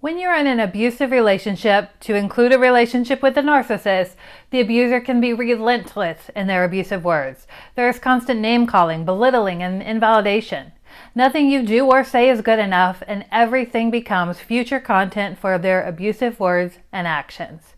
When you're in an abusive relationship, to include a relationship with a narcissist, the abuser can be relentless in their abusive words. There is constant name-calling, belittling, and invalidation. Nothing you do or say is good enough, and everything becomes future content for their abusive words and actions.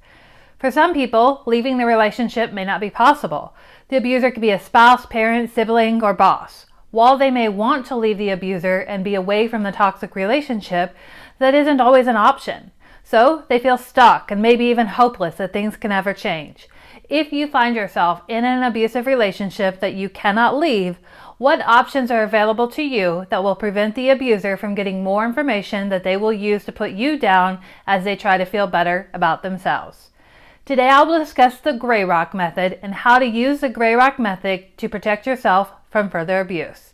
For some people, leaving the relationship may not be possible. The abuser could be a spouse, parent, sibling, or boss. While they may want to leave the abuser and be away from the toxic relationship, that isn't always an option. So they feel stuck and maybe even hopeless that things can ever change. If you find yourself in an abusive relationship that you cannot leave, what options are available to you that will prevent the abuser from getting more information that they will use to put you down as they try to feel better about themselves? Today I will discuss the gray rock method and how to use the gray rock method to protect yourself from further abuse.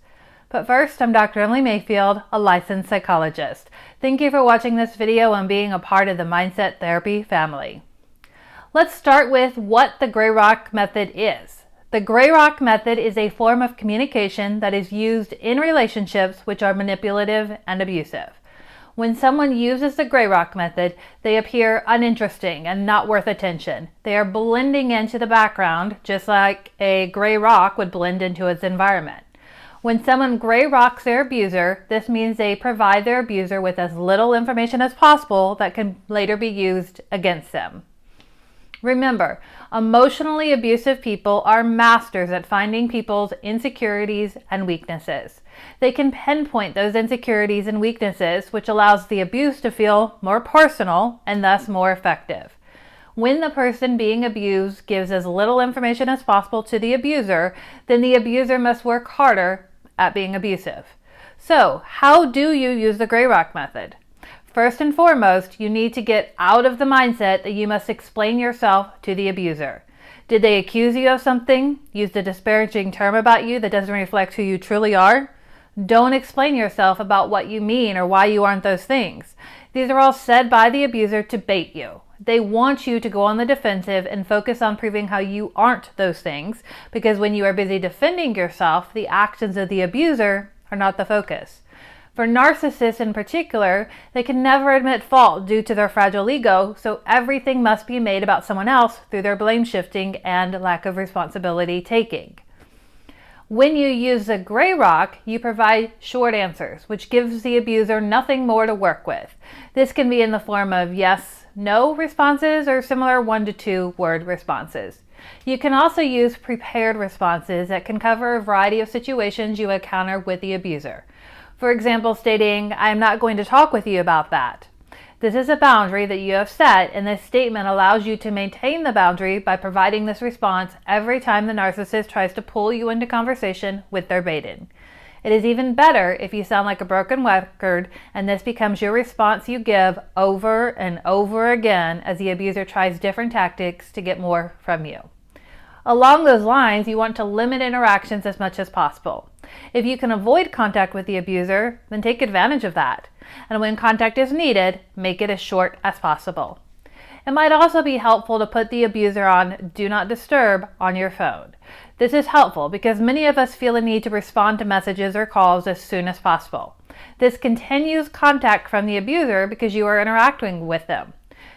But first, I'm Dr. Emily Mayfield, a licensed psychologist. Thank you for watching this video and being a part of the Mindset Therapy family. Let's start with what the gray rock method is. The gray rock method is a form of communication that is used in relationships which are manipulative and abusive. When someone uses the gray rock method, they appear uninteresting and not worth attention. They are blending into the background, just like a gray rock would blend into its environment. When someone gray rocks their abuser, this means they provide their abuser with as little information as possible that can later be used against them. Remember, emotionally abusive people are masters at finding people's insecurities and weaknesses. They can pinpoint those insecurities and weaknesses, which allows the abuse to feel more personal and thus more effective. When the person being abused gives as little information as possible to the abuser, then the abuser must work harder at being abusive. So, how do you use the gray rock method? First and foremost, you need to get out of the mindset that you must explain yourself to the abuser. Did they accuse you of something? Used a disparaging term about you that doesn't reflect who you truly are? Don't explain yourself about what you mean or why you aren't those things. These are all said by the abuser to bait you. They want you to go on the defensive and focus on proving how you aren't those things, because when you are busy defending yourself, the actions of the abuser are not the focus. For narcissists in particular, they can never admit fault due to their fragile ego, so everything must be made about someone else through their blame shifting and lack of responsibility taking. When you use the gray rock, you provide short answers, which gives the abuser nothing more to work with. This can be in the form of yes, no responses or similar 1 to 2 word responses. You can also use prepared responses that can cover a variety of situations you encounter with the abuser. For example, stating, "I am not going to talk with you about that." This is a boundary that you have set, and this statement allows you to maintain the boundary by providing this response every time the narcissist tries to pull you into conversation with their baiting. It is even better if you sound like a broken record and this becomes your response you give over and over again as the abuser tries different tactics to get more from you. Along those lines, you want to limit interactions as much as possible. If you can avoid contact with the abuser, then take advantage of that. And when contact is needed, make it as short as possible. It might also be helpful to put the abuser on Do Not Disturb on your phone. This is helpful because many of us feel a need to respond to messages or calls as soon as possible. This continues contact from the abuser because you are interacting with them.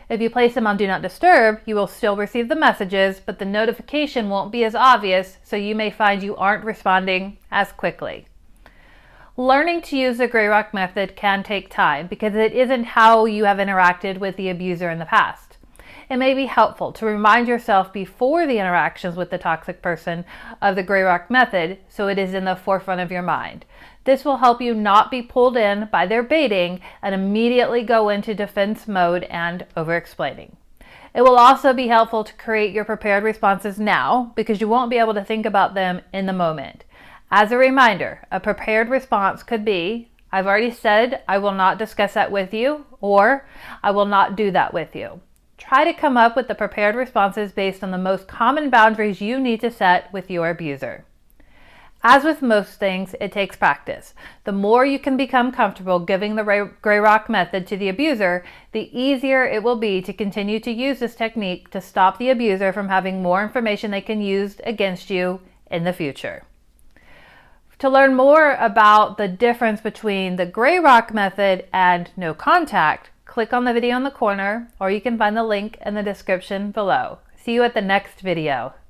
If you place them on Do Not Disturb, you will still receive the messages, but the notification won't be as obvious, so you may find you aren't responding as quickly. Learning to use the gray rock method can take time because it isn't how you have interacted with the abuser in the past. It may be helpful to remind yourself before the interactions with the toxic person of the gray rock method so it is in the forefront of your mind. This will help you not be pulled in by their baiting and immediately go into defense mode and over-explaining. It will also be helpful to create your prepared responses now because you won't be able to think about them in the moment. As a reminder, a prepared response could be, "I've already said I will not discuss that with you," or "I will not do that with you." Try to come up with the prepared responses based on the most common boundaries you need to set with your abuser. As with most things, it takes practice. The more you can become comfortable giving the gray rock method to the abuser, the easier it will be to continue to use this technique to stop the abuser from having more information they can use against you in the future. To learn more about the difference between the gray rock method and no contact, click on the video in the corner, or you can find the link in the description below. See you at the next video.